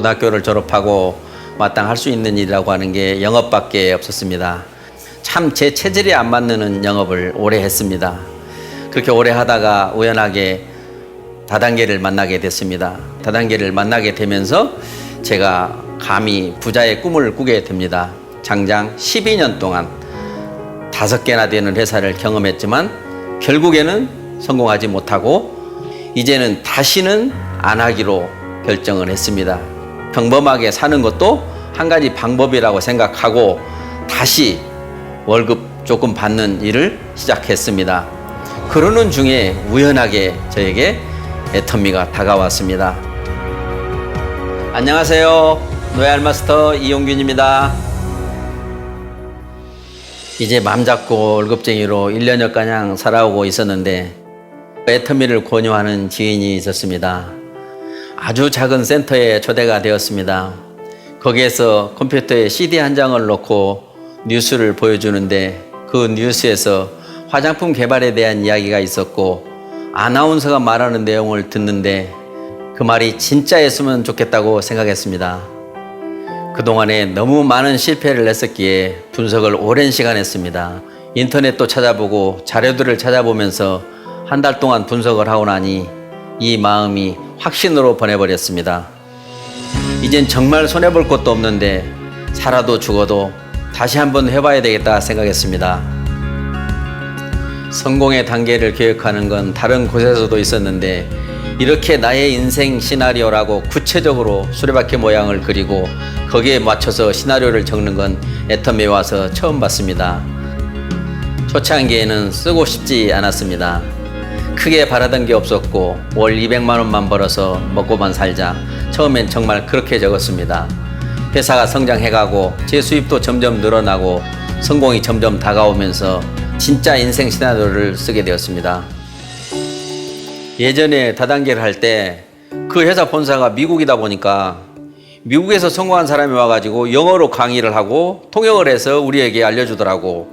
고등학교를 졸업하고 마땅할 수 있는 일이라고 하는 게 영업밖에 없었습니다. 참 제 체질에 안 맞는 영업을 오래 했습니다. 그렇게 오래 하다가 우연하게 다단계를 만나게 됐습니다. 다단계를 만나게 되면서 제가 감히 부자의 꿈을 꾸게 됩니다. 장장 12년 동안 5개나 되는 회사를 경험했지만 결국에는 성공하지 못하고 이제는 다시는 안 하기로 결정을 했습니다. 평범하게 사는 것도 한 가지 방법이라고 생각하고 다시 월급 조금 받는 일을 시작했습니다. 그러는 중에 우연하게 저에게 애터미가 다가왔습니다. 안녕하세요. 노얄마스터 이용균입니다. 이제 맘 잡고 월급쟁이로 1년여가량 살아오고 있었는데 애터미를 권유하는 지인이 있었습니다. 아주 작은 센터에 초대가 되었습니다. 거기에서 컴퓨터에 CD 한 장을 놓고 뉴스를 보여주는데 그 뉴스에서 화장품 개발에 대한 이야기가 있었고 아나운서가 말하는 내용을 듣는데 그 말이 진짜였으면 좋겠다고 생각했습니다. 그동안에 너무 많은 실패를 했었기에 분석을 오랜 시간 했습니다. 인터넷도 찾아보고 자료들을 찾아보면서 한 달 동안 분석을 하고 나니 이 마음이 확신으로 변해버렸습니다. 이젠 정말 손해볼 것도 없는데 살아도 죽어도 다시 한번 해봐야 되겠다 생각했습니다. 성공의 단계를 계획하는 건 다른 곳에서도 있었는데 이렇게 나의 인생 시나리오라고 구체적으로 수레바퀴 모양을 그리고 거기에 맞춰서 시나리오를 적는 건 애터미에 와서 처음 봤습니다. 초창기에는 쓰고 싶지 않았습니다. 크게 바라던 게 없었고 월 200만 원만 벌어서 먹고만 살자. 처음엔 정말 그렇게 적었습니다. 회사가 성장해가고 제 수입도 점점 늘어나고 성공이 점점 다가오면서 진짜 인생 시나리오를 쓰게 되었습니다. 예전에 다단계를 할 때 그 회사 본사가 미국이다 보니까 미국에서 성공한 사람이 와가지고 영어로 강의를 하고 통역을 해서 우리에게 알려주더라고.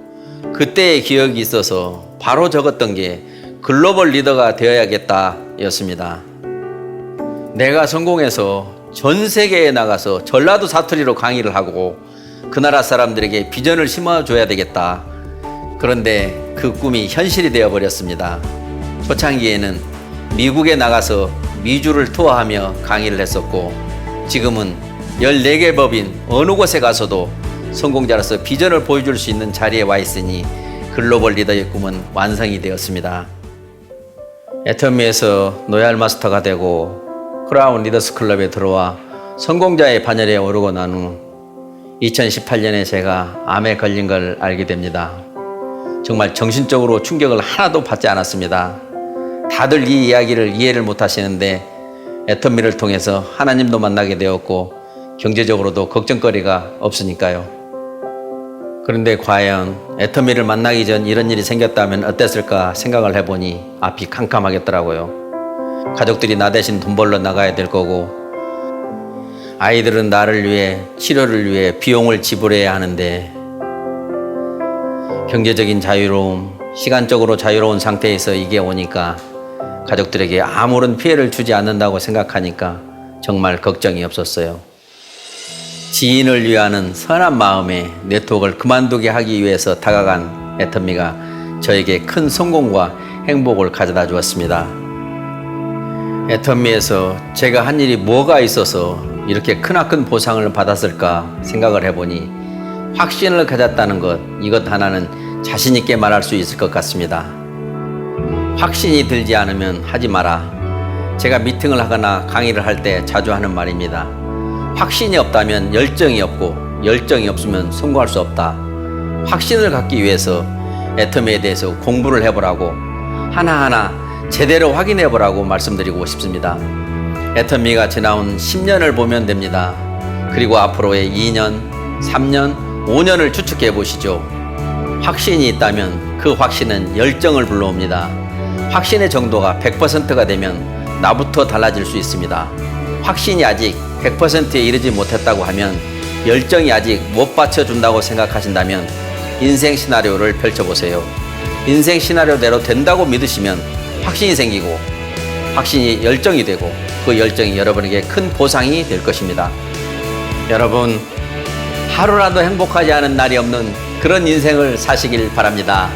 그때의 기억이 있어서 바로 적었던 게 글로벌 리더가 되어야겠다 였습니다. 내가 성공해서 전 세계에 나가서 전라도 사투리로 강의를 하고 그 나라 사람들에게 비전을 심어줘야 되겠다. 그런데 그 꿈이 현실이 되어버렸습니다. 초창기에는 미국에 나가서 미주를 투어하며 강의를 했었고 지금은 14개 법인 어느 곳에 가서도 성공자로서 비전을 보여줄 수 있는 자리에 와 있으니 글로벌 리더의 꿈은 완성이 되었습니다. 애터미에서 노얄마스터가 되고 크라운 리더스 클럽에 들어와 성공자의 반열에 오르고 난 후 2018년에 제가 암에 걸린 걸 알게 됩니다. 정말 정신적으로 충격을 하나도 받지 않았습니다. 다들 이 이야기를 이해를 못 하시는데 애터미를 통해서 하나님도 만나게 되었고 경제적으로도 걱정거리가 없으니까요. 그런데 과연 애터미를 만나기 전 이런 일이 생겼다면 어땠을까 생각을 해보니 앞이 캄캄하겠더라고요. 가족들이 나 대신 돈 벌러 나가야 될 거고 아이들은 나를 위해 치료를 위해 비용을 지불해야 하는데 경제적인 자유로움, 시간적으로 자유로운 상태에서 이게 오니까 가족들에게 아무런 피해를 주지 않는다고 생각하니까 정말 걱정이 없었어요. 지인을 위하는 선한 마음에 네트워크를 그만두게 하기 위해서 다가간 애터미가 저에게 큰 성공과 행복을 가져다 주었습니다. 애터미에서 제가 한 일이 뭐가 있어서 이렇게 크나큰 보상을 받았을까 생각을 해보니 확신을 가졌다는 것, 이것 하나는 자신 있게 말할 수 있을 것 같습니다. 확신이 들지 않으면 하지 마라. 제가 미팅을 하거나 강의를 할 때 자주 하는 말입니다. 확신이 없다면 열정이 없고 열정이 없으면 성공할 수 없다. 확신을 갖기 위해서 애터미에 대해서 공부를 해보라고 하나하나 제대로 확인해보라고 말씀드리고 싶습니다. 애터미가 지나온 10년을 보면 됩니다. 그리고 앞으로의 2년, 3년, 5년을 추측해 보시죠. 확신이 있다면 그 확신은 열정을 불러옵니다. 확신의 정도가 100%가 되면 나부터 달라질 수 있습니다. 확신이 아직 100%에 이르지 못했다고 하면 열정이 아직 못 받쳐준다고 생각하신다면 인생 시나리오를 펼쳐보세요. 인생 시나리오대로 된다고 믿으시면 확신이 생기고 확신이 열정이 되고 그 열정이 여러분에게 큰 보상이 될 것입니다. 여러분, 하루라도 행복하지 않은 날이 없는 그런 인생을 사시길 바랍니다.